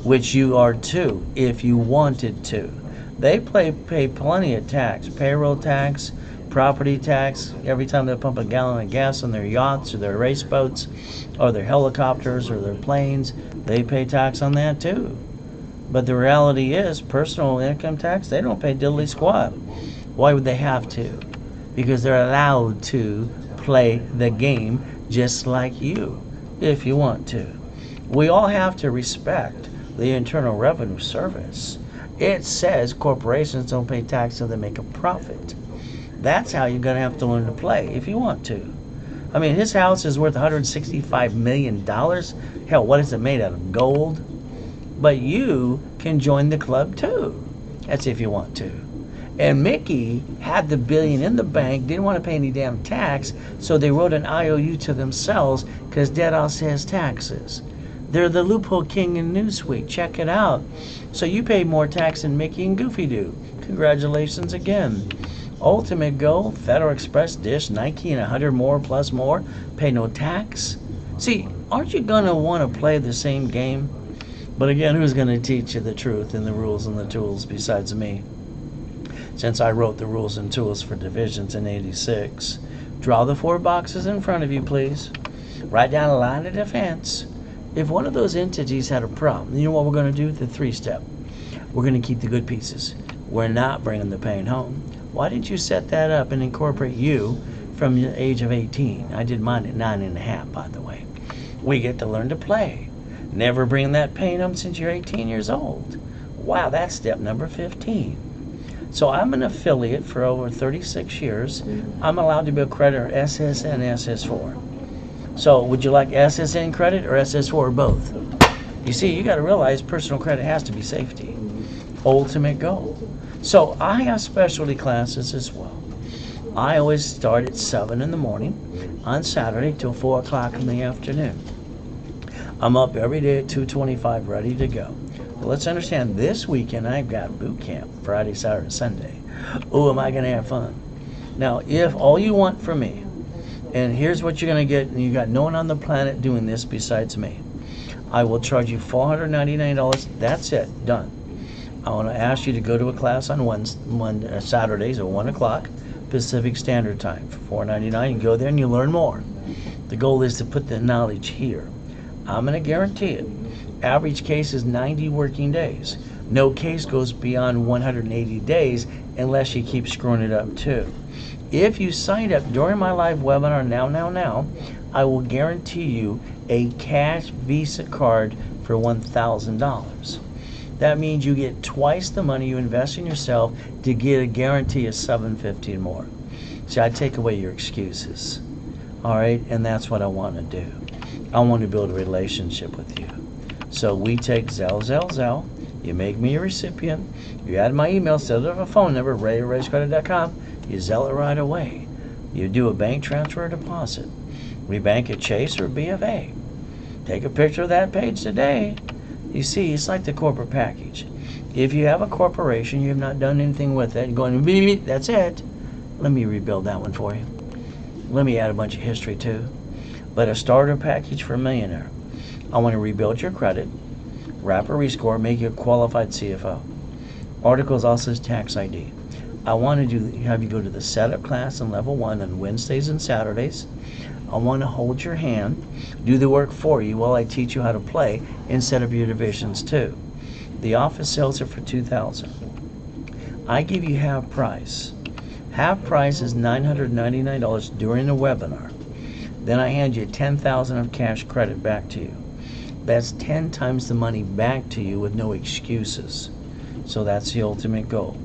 which you are too, if you wanted to. They pay plenty of tax, payroll tax, property tax, every time they pump a gallon of gas on their yachts or their race boats or their helicopters or their planes, they pay tax on that too. But the reality is, personal income tax, they don't pay diddly squat. Why would they have to? Because they're allowed to play the game just like you, if you want to. We all have to respect the Internal Revenue Service. It says corporations don't pay tax till they make a profit. That's how you're going to have to learn to play if you want to. I mean, his house is worth $165 million. Hell, what is it made out of? Gold? But you can join the club too. That's if you want to. And Mickey had the billion in the bank, didn't want to pay any damn tax, so they wrote an IOU to themselves because debt also has taxes. They're the loophole king in Newsweek. Check it out. So you pay more tax than Mickey and Goofy do. Congratulations again. Ultimate Go, Federal Express, Dish, Nike, and 100 more plus more. Pay no tax. See, aren't you going to want to play the same game? But again, who's going to teach you the truth and the rules and the tools besides me? Since I wrote the rules and tools for divisions in '86. Draw the 4 boxes in front of you, please. Write down a line of defense. If one of those entities had a problem, you know what we're going to do? The 3-step. We're going to keep the good pieces. We're not bringing the pain home. Why didn't you set that up and incorporate you from the age of 18? I did mine at 9.5, by the way. We get to learn to play. Never bring that pain home since you're 18 years old. Wow, that's step number 15. So I'm an affiliate for over 36 years. I'm allowed to be a creditor SSN, SS4. So would you like SSN credit or SS4 or both? You see, you got to realize personal credit has to be safety. Ultimate goal. So I have specialty classes as well. I always start at 7 in the morning on Saturday till 4 o'clock in the afternoon. I'm up every day at 2:25 ready to go. But let's understand, this weekend I've got boot camp, Friday, Saturday, Sunday. Oh, am I going to have fun? Now, if all you want from me, and here's what you're going to get, and you got no one on the planet doing this besides me, I will charge you $499. That's it, done. I want to ask you to go to a class on Saturdays at 1 o'clock Pacific Standard Time for $499. You go there and you learn more. The goal is to put the knowledge here. I'm going to guarantee it. Average case is 90 working days. No case goes beyond 180 days unless you keep screwing it up too. If you sign up during my live webinar now, I will guarantee you a cash Visa card for $1,000. That means you get twice the money you invest in yourself to get a guarantee of $750 and more. See, I take away your excuses. All right, and that's what I want to do. I want to build a relationship with you. So we take Zelle. You make me a recipient. You add my email, set up a phone number, ray@rayscredit.com. You Zelle it right away. You do a bank transfer or deposit. We bank at Chase or B of A. Take a picture of that page today. You see, it's like the corporate package. If you have a corporation, you have not done anything with it, and going, beep, that's it. Let me rebuild that one for you. Let me add a bunch of history too. But a starter package for a millionaire. I want to rebuild your credit, wrap a rescore, make you a qualified CFO. Articles also says tax ID. I want to have you go to the setup class in level 1 on Wednesdays and Saturdays. I want to hold your hand, do the work for you while I teach you how to play and set up your divisions too. The office sales are for $2,000. I give you half price. Half price is $999 during the webinar. Then I hand you $10,000 of cash credit back to you. That's 10 times the money back to you with no excuses. So that's the ultimate goal.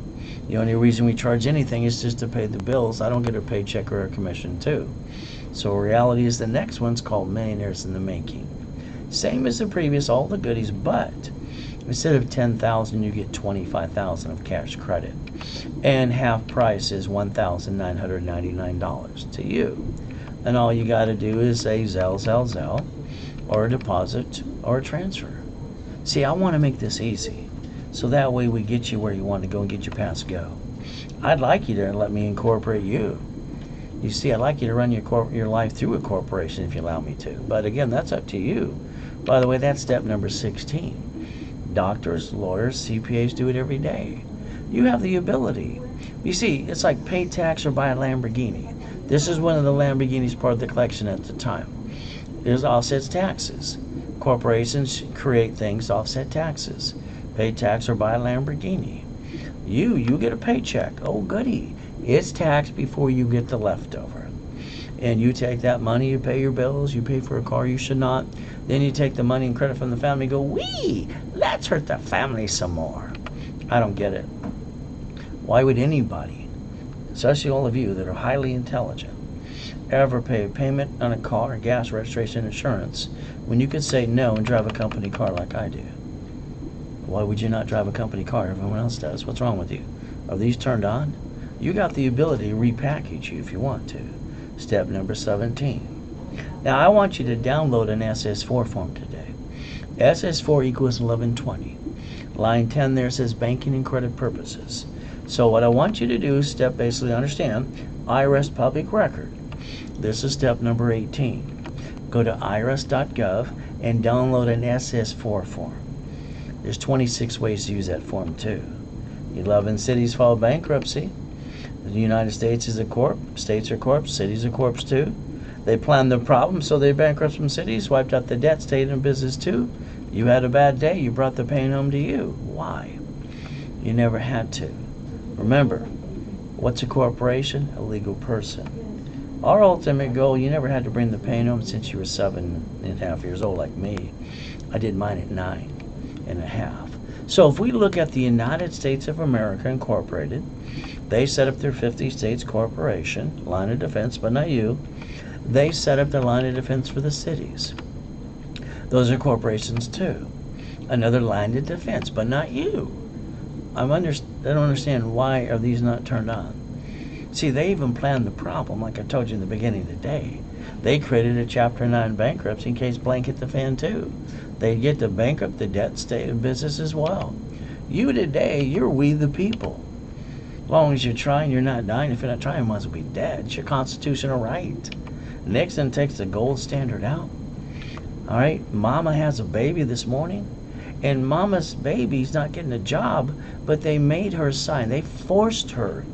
The only reason we charge anything is just to pay the bills. I don't get a paycheck or a commission too. So reality is the next one's called Millionaires in the Making. Same as the previous, all the goodies, but instead of $10,000, you get $25,000 of cash credit. And half price is $1,999 to you. And all you got to do is say Zelle, or a deposit, or a transfer. See, I want to make this easy, so that way we get you where you want to go and get you past go. I'd like you to let me incorporate you. You see, I'd like you to run your life through a corporation if you allow me to. But again, that's up to you. By the way, that's step number 16. Doctors, lawyers, CPAs do it every day. You have the ability. You see, it's like pay tax or buy a Lamborghini. This is one of the Lamborghinis part of the collection at the time. It offsets taxes. Corporations create things to offset taxes. Pay tax or buy a Lamborghini. You get a paycheck. Oh, goody. It's taxed before you get the leftover. And you take that money, you pay your bills, you pay for a car you should not. Then you take the money and credit from the family and go, wee, let's hurt the family some more. I don't get it. Why would anybody, especially all of you that are highly intelligent, ever pay a payment on a car, gas, registration, insurance, when you could say no and drive a company car like I do? Why would you not drive a company car? Everyone else does. What's wrong with you? Are these turned on? You got the ability to repackage you if you want to. Step number 17. Now I want you to download an SS4 form today. SS4 equals 1120. Line 10 there says banking and credit purposes. So what I want you to do is basically understand IRS public record. This is step number 18. Go to irs.gov and download an SS4 form. There's 26 ways to use that form too. 11 cities filed bankruptcy. The United States is a corp, states are corps, cities are corps too. They planned the problem, so they bankrupt some cities, wiped out the debt, stayed in business too. You had a bad day, you brought the pain home to you. Why? You never had to. Remember, what's a corporation? A legal person. Our ultimate goal, you never had to bring the pain home since you were 7.5 years old like me. I did mine at 9.5. So if we look at the United States of America Incorporated, they set up their 50 states corporation, line of defense, but not you. They set up their line of defense for the cities. Those are corporations too. Another line of defense, but not you. I don't understand why are these not turned on. See, they even planned the problem, like I told you in the beginning of the day. They created a Chapter 9 bankruptcy in case blank hit the fan too. They get to bankrupt the debt, stay in business as well. You today, you're we the people. As long as you're trying, you're not dying. If you're not trying, you might as well be dead. It's your constitutional right. Nixon takes the gold standard out. All right, Mama has a baby this morning, and Mama's baby's not getting a job, but they made her sign. They forced her.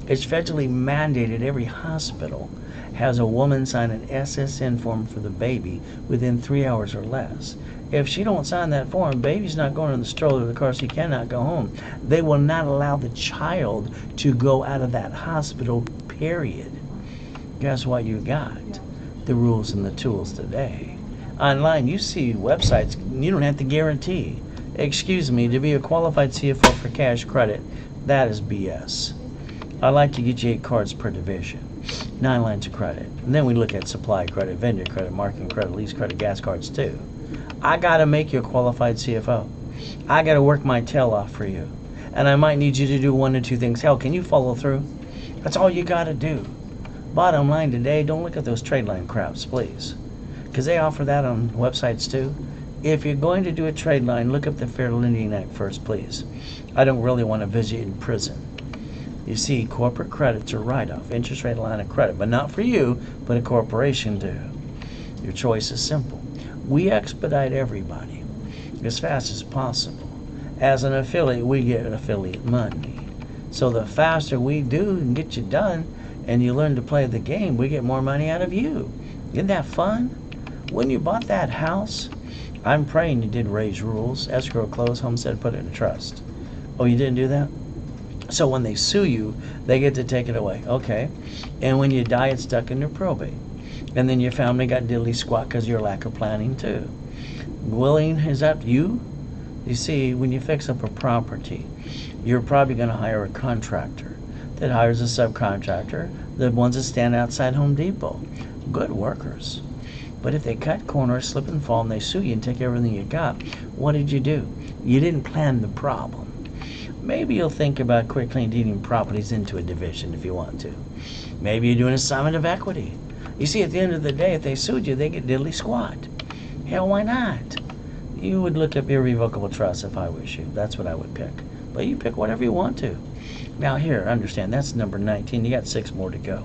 It's federally mandated. Every hospital has a woman sign an SSN form for the baby within 3 hours or less. If she don't sign that form, baby's not going in the stroller of the car, so he cannot go home. They will not allow the child to go out of that hospital, period. Guess what you got? The rules and the tools today. Online, you see websites, you don't have to guarantee. Excuse me, to be a qualified CFO for cash credit, that is BS. I like to get you 8 cards per division, 9 lines of credit. And then we look at supply credit, vendor credit, marketing credit, lease credit, gas cards too. I got to make you a qualified CFO. I got to work my tail off for you. And I might need you to do 1 or 2 things. Hell, can you follow through? That's all you got to do. Bottom line today, don't look at those trade line craps, please. Because they offer that on websites too. If you're going to do a trade line, look up the Fair Lending Act first, please. I don't really want to visit in prison. You see, corporate credits are write-off, interest rate line of credit, but not for you, but a corporation do. Your choice is simple. We expedite everybody as fast as possible. As an affiliate, we get affiliate money. So the faster we do and get you done, and you learn to play the game, we get more money out of you. Isn't that fun? When you bought that house, I'm praying you did raise rules, escrow, close, homestead, put it in a trust. Oh, you didn't do that? So when they sue you, they get to take it away. Okay. And when you die, it's stuck in your probate. And then your family got diddly squat because of your lack of planning too. Willing, is that you? You see, when you fix up a property, you're probably going to hire a contractor that hires a subcontractor, the ones that stand outside Home Depot. Good workers. But if they cut corners, slip and fall, and they sue you and take everything you got, what did you do? You didn't plan the problem. Maybe you'll think about quickly deeding properties into a division if you want to. Maybe you do an assignment of equity. You see, at the end of the day, if they sued you, they get diddly squat. Hell, why not? You would look up irrevocable trust if I was you. That's what I would pick. But you pick whatever you want to. Now here, understand, that's number 19. You got 6 more to go.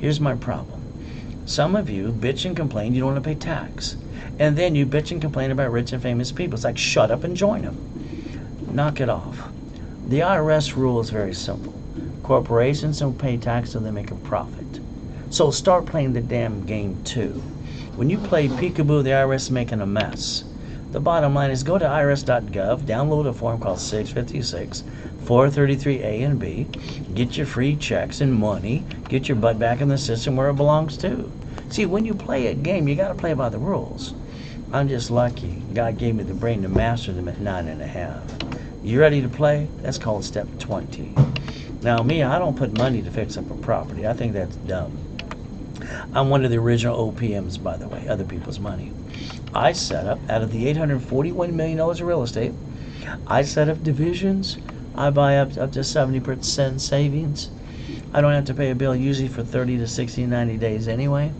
Here's my problem. Some of you bitch and complain you don't want to pay tax. And then you bitch and complain about rich and famous people. It's like, shut up and join them. Knock it off. The IRS rule is very simple. Corporations don't pay tax until they make a profit. So start playing the damn game too. When you play peekaboo, the IRS is making a mess. The bottom line is go to irs.gov, download a form called 656, 433A and B, get your free checks and money, get your butt back in the system where it belongs to. See, when you play a game, you got to play by the rules. I'm just lucky. God gave me the brain to master them at 9.5. You ready to play? That's called step 20. Now me, I don't put money to fix up a property. I think that's dumb. I'm one of the original OPMs, by the way, other people's money. I set up, out of the $841 million of real estate, I set up divisions. I buy up to 70% savings. I don't have to pay a bill usually for 30 to 60, 90 days anyway.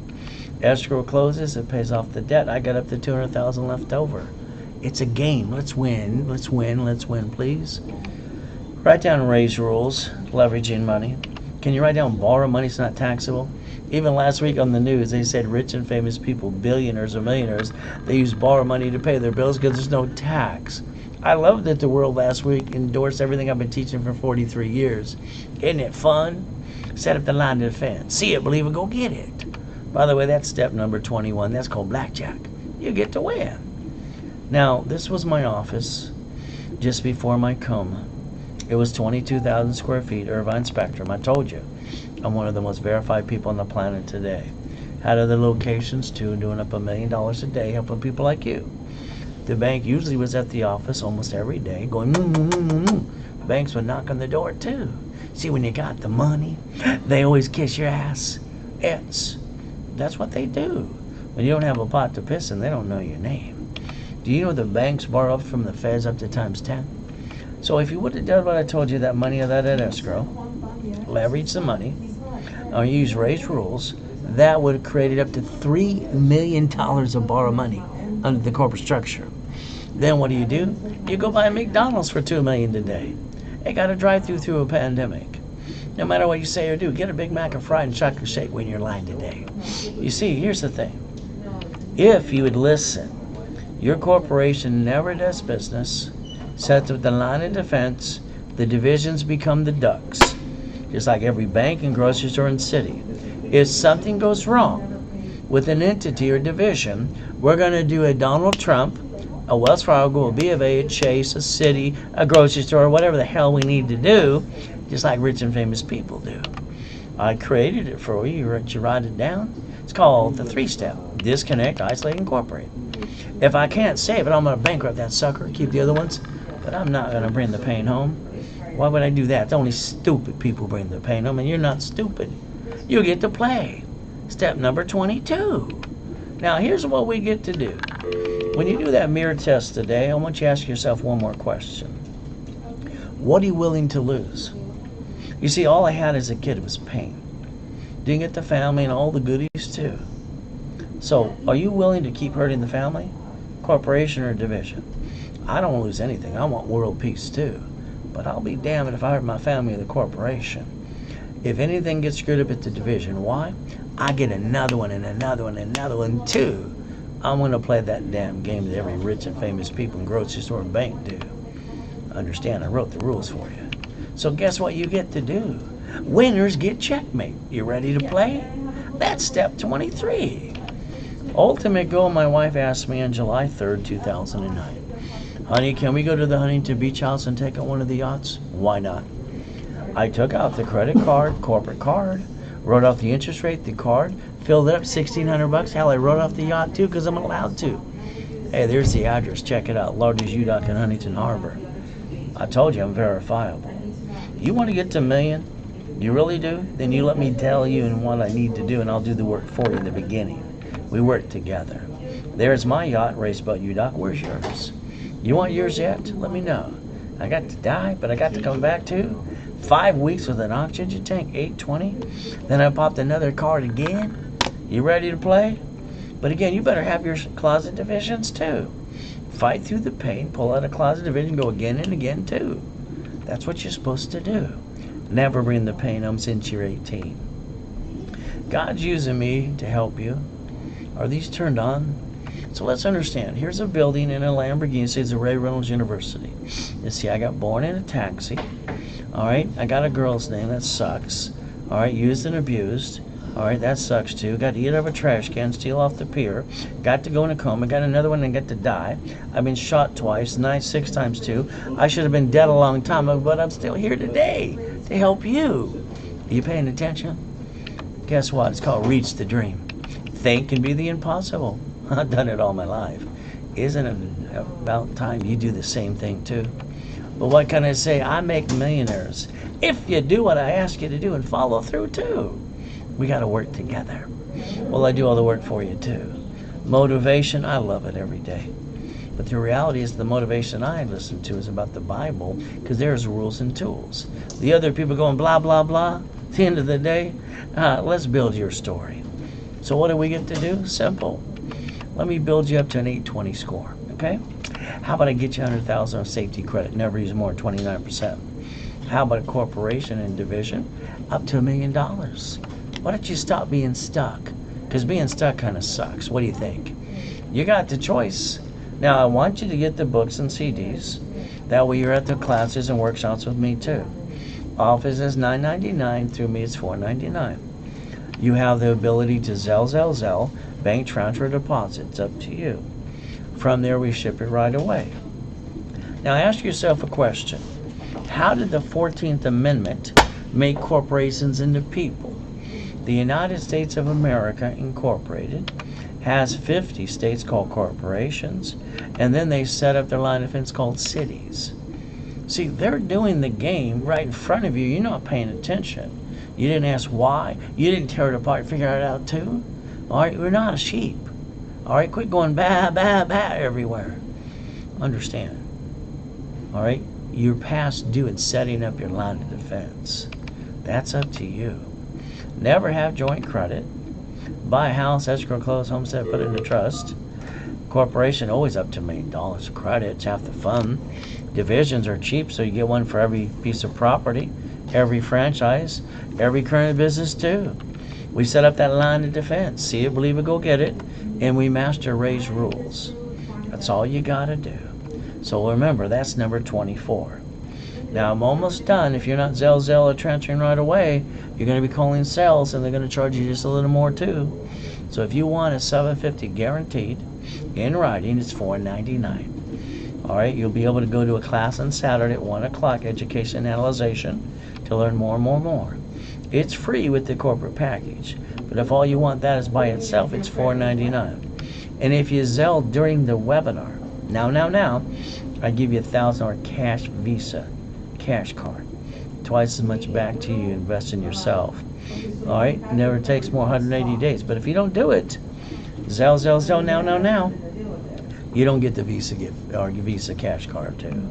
Escrow closes, it pays off the debt. I got up to $200,000 left over. It's a game. Let's win. Let's win. Let's win, please. Write down raise rules, leveraging money. Can you write down borrow money is not taxable? Even last week on the news, they said rich and famous people, billionaires or millionaires, they use borrow money to pay their bills because there's no tax. I love that the world last week endorsed everything I've been teaching for 43 years. Isn't it fun? Set up the line of defense. See it, believe it, go get it. By the way, that's step number 21. That's called blackjack. You get to win. Now, this was my office just before my coma. It was 22,000 square feet, Irvine Spectrum. I told you, I'm one of the most verified people on the planet today. Had other locations too, doing up $1 million a day, helping people like you. The bank usually was at the office almost every day, going Banks would knock on the door too. See, when you got the money, they always kiss your ass. That's what they do. When you don't have a pot to piss in, they don't know your name. Do you know the banks borrow up from the feds up to times 10? So if you would have done what I told you, that money of that at escrow, leverage the money, or use raised rules, that would have created up to $3 million of borrow money under the corporate structure. Then what do? You go buy a McDonald's for $2 million today. They got to drive through a pandemic. No matter what you say or do, get a Big Mac and fried and chocolate shake when you're in line today. You see, here's the thing. If you would listen, your corporation never does business, sets up the line of defense, the divisions become the ducks. Just like every bank and grocery store and city. If something goes wrong with an entity or division, we're going to do a Donald Trump, a Wells Fargo, a B of A, a Chase, a Citi, a grocery store, whatever the hell we need to do, just like rich and famous people do. I created it for you. You write it down. It's called the 3-step. Disconnect, isolate, incorporate. If I can't save it, I'm going to bankrupt that sucker, keep the other ones, but I'm not going to bring the pain home. Why would I do that? Only stupid people bring the pain home, and you're not stupid. You get to play. Step number 22. Now, here's what we get to do. When you do that mirror test today, I want you to ask yourself one more question. What are you willing to lose? You see, all I had as a kid was pain. Didn't get the family and all the goodies too. So, are you willing to keep hurting the family? corporation or division. I don't lose anything. I want world peace too. But I'll be damned if I hurt my family or the corporation. If anything gets screwed up at the division, why? I get another one and another one and another one too. I'm going to play that damn game that every rich and famous people in grocery store and bank do. Understand, I wrote the rules for you. So guess what you get to do? Winners get checkmate. You ready to play? That's step 23. Ultimate goal, my wife asked me on July 3rd, 2009. Honey, can we go to the Huntington Beach House and take out one of the yachts? Why not? I took out the credit card, corporate card, wrote off the interest rate, the card, filled it up, $1,600. Hell, I wrote off the yacht too because I'm allowed to. Hey, there's the address. Check it out. Largest U-Dock in Huntington Harbor. I told you I'm verifiable. You want to get to $1 million? You really do? Then you let me tell you and what I need to do, and I'll do the work for you in the beginning. We work together. There's my yacht, Raceboat U-Dock. Where's yours? You want yours yet? Let me know. I got to die, but I got to come back too. 5 weeks with an oxygen tank, 820. Then I popped another card again. You ready to play? But again, you better have your closet divisions too. Fight through the pain, pull out a closet division, go again and again too. That's what you're supposed to do. Never bring the pain home since you're 18. God's using me to help you. Are these turned on? So let's understand. Here's a building in a Lamborghini. It says the Reynolds University. You see, I got born in a taxi. All right, I got a girl's name. That sucks. All right, used and abused. All right, that sucks too. Got to eat out of a trash can, steal off the pier. Got to go in a coma. Got another one and got to die. I've been shot twice, 6 times 2. I should have been dead a long time ago, but I'm still here today to help you. Are you paying attention? Guess what? It's called Reach the Dream. Think and be the impossible. I've done it all my life. Isn't it about time you do the same thing too? But what can I say? I make millionaires if you do what I ask you to do and follow through too. We got to work together. Well, I do all the work for you too. Motivation, I love it every day. But the reality is the motivation I listen to is about the Bible, because there's rules and tools. The other people going blah, blah, blah. At the end of the day, let's build your story. So what do we get to do? Simple. Let me build you up to an 820 score, okay? How about I get you 100,000 of safety credit, never use more than 29%? How about a corporation and division up to $1 million? Why don't you stop being stuck? Because being stuck kind of sucks. What do you think? You got the choice. Now, I want you to get the books and CDs. That way you're at the classes and workshops with me too. Office is $9.99. Through me, it's $4.99. You have the ability to Zelle, bank transfer, deposits. Up to you. From there, we ship it right away. Now, ask yourself a question. How did the 14th Amendment make corporations into people? The United States of America Incorporated has 50 states called corporations, and then they set up their line of defense called cities. See, they're doing the game right in front of you. You're not paying attention. You didn't ask why. You didn't tear it apart, figure it out too. All right, we're not a sheep. All right, quit going bah, bah, bah everywhere. Understand. All right, you're past due in setting up your line of defense. That's up to you. Never have joint credit. Buy a house, escrow, close, homestead, put it in a trust. Corporation always up to $1 million of credit. It's half the fun. Divisions are cheap, so you get one for every piece of property, every franchise, every current business too. We set up that line of defense. See it, believe it, go get it. And we master Ray's rules. That's all you got to do. So remember, that's number 24. Now, I'm almost done. If you're not Zelle or transferring right away, you're going to be calling sales, and they're going to charge you just a little more too. So if you want a $750 guaranteed in writing, it's $4.99. All right, you'll be able to go to a class on Saturday at 1 o'clock, education and analyzation, to learn more and more and more. It's free with the corporate package, but if all you want that is by itself, it's $4.99. And if you Zelle during the webinar, now, I give you $1,000 cash Visa, cash card, twice as much back to you. Invest in yourself. All right, never takes more 180 days. But if you don't do it, Zelle, now, you don't get the Visa gift or your Visa cash card too.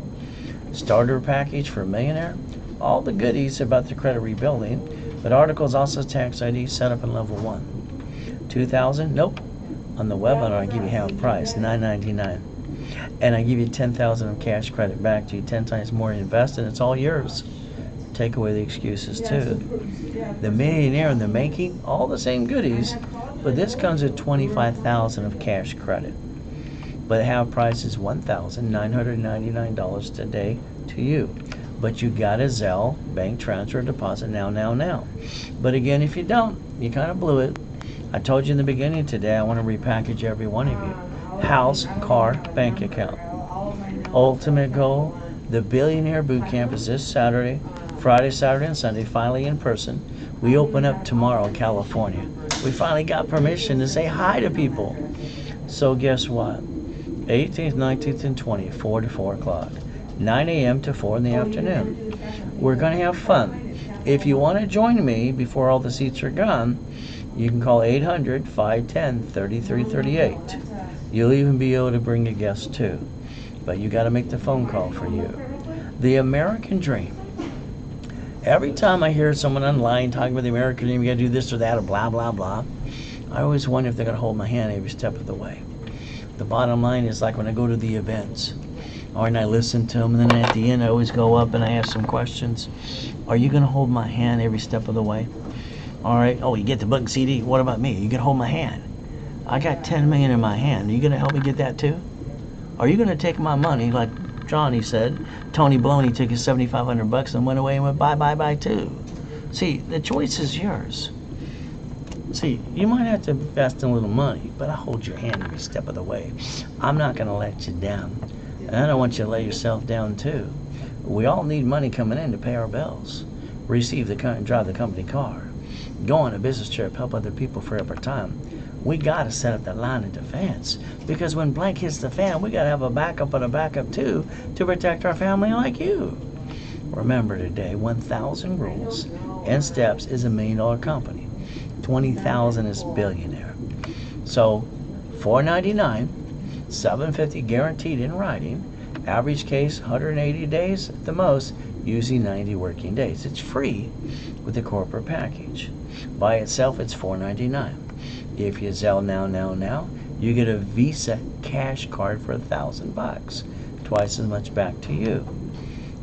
Starter package for a millionaire, all the goodies about the credit rebuilding, but articles also tax ID set up in level 1. 2,000, nope. On the webinar, I give you half price, $9.99. And I give you $10,000 of cash credit back to you, 10 times more invest, and it's all yours. Take away the excuses too. The Millionaire in the Making, all the same goodies, but this comes with $25,000 of cash credit. But half price is $1,999 today to you. But you got a Zelle, bank transfer, deposit now. But again, if you don't, you kind of blew it. I told you in the beginning today, I want to repackage every one of you. House, car, bank account. Ultimate goal, the Billionaire Boot Camp is this Saturday, Friday, Saturday, and Sunday, finally in person. We open up tomorrow in California. We finally got permission to say hi to people. So guess what? 18th, 19th, and 20th, 4 to 4 o'clock. 9 a.m. to 4 in the afternoon. We're going to have fun. If you want to join me before all the seats are gone, you can call 800-510-3338. You'll even be able to bring a guest too. But you got to make the phone call for you. The American Dream. Every time I hear someone online talking about the American Dream, you got to do this or that or blah, blah, blah, I always wonder if they're going to hold my hand every step of the way. The bottom line is like when I go to the events, and I listen to them, and then at the end I always go up and I ask some questions. Are you going to hold my hand every step of the way? All right. Oh, you get the book and CD. What about me? You going to hold my hand? I got $10 million in my hand. Are you going to help me get that too? Are you going to take my money like Johnny said? Tony Baloney took his $7,500 and went away and went bye too. See, the choice is yours. See, you might have to invest in a little money, but I hold your hand every step of the way. I'm not going to let you down. And I don't want you to let yourself down too. We all need money coming in to pay our bills, drive the company car, go on a business trip, help other people free up our time. We got to set up that line of defense, because when blank hits the fan, we got to have a backup and a backup too to protect our family like you. Remember today, 1,000 rules and steps is $1 million company. 20,000 is billionaire. So $499, $750 guaranteed in writing. Average case 180 days at the most, usually 90 working days. It's free with the corporate package. By itself, it's $499. If you Zelle now, you get a Visa cash card for $1,000, twice as much back to you.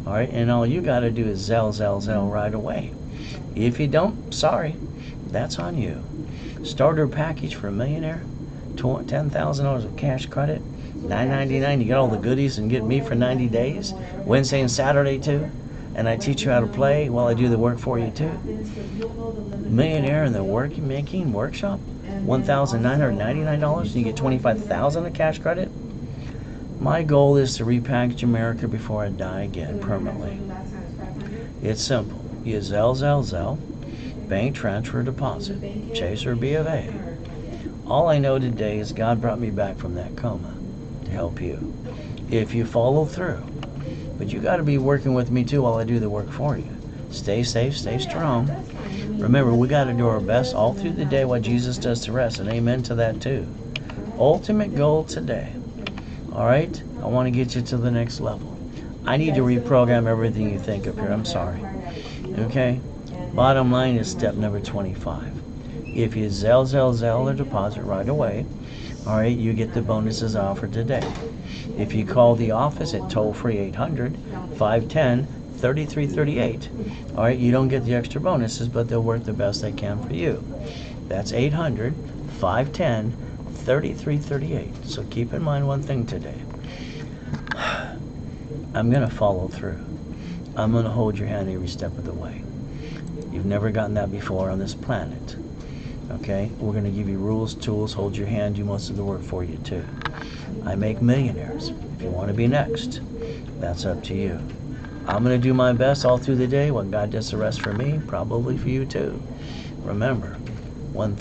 All right, and all you got to do is Zelle right away. If you don't, sorry, that's on you. Starter package for a millionaire, $10,000 of cash credit, $9.99. You get all the goodies and get me for 90 days, Wednesday and Saturday too. And I teach you how to play while I do the work for you too. Millionaire in the Making Workshop, $1,999, and you get $25,000 of cash credit. My goal is to repackage America before I die again permanently. It's simple. You Zelle, bank transfer, deposit, Chase or B of A. All I know today is God brought me back from that coma to help you, if you follow through. But you got to be working with me too while I do the work for you. Stay safe, stay strong. Remember, we got to do our best all through the day while Jesus does the rest, and amen to that too. Ultimate goal today. All right? I want to get you to the next level. I need to reprogram everything you think up here. I'm sorry. Okay? Bottom line is step number 25. If you Zelle or deposit right away, all right, you get the bonuses offered today. If you call the office at toll-free 800-510-3338, all right, you don't get the extra bonuses, but they'll work the best they can for you. That's 800-510-3338. So keep in mind one thing today. I'm going to follow through. I'm going to hold your hand every step of the way. You've never gotten that before on this planet. Okay? We're going to give you rules, tools, hold your hand, do most of the work for you too. I make millionaires. If you want to be next, that's up to you. I'm going to do my best all through the day. What God does the rest for me, probably for you too. Remember, one thing.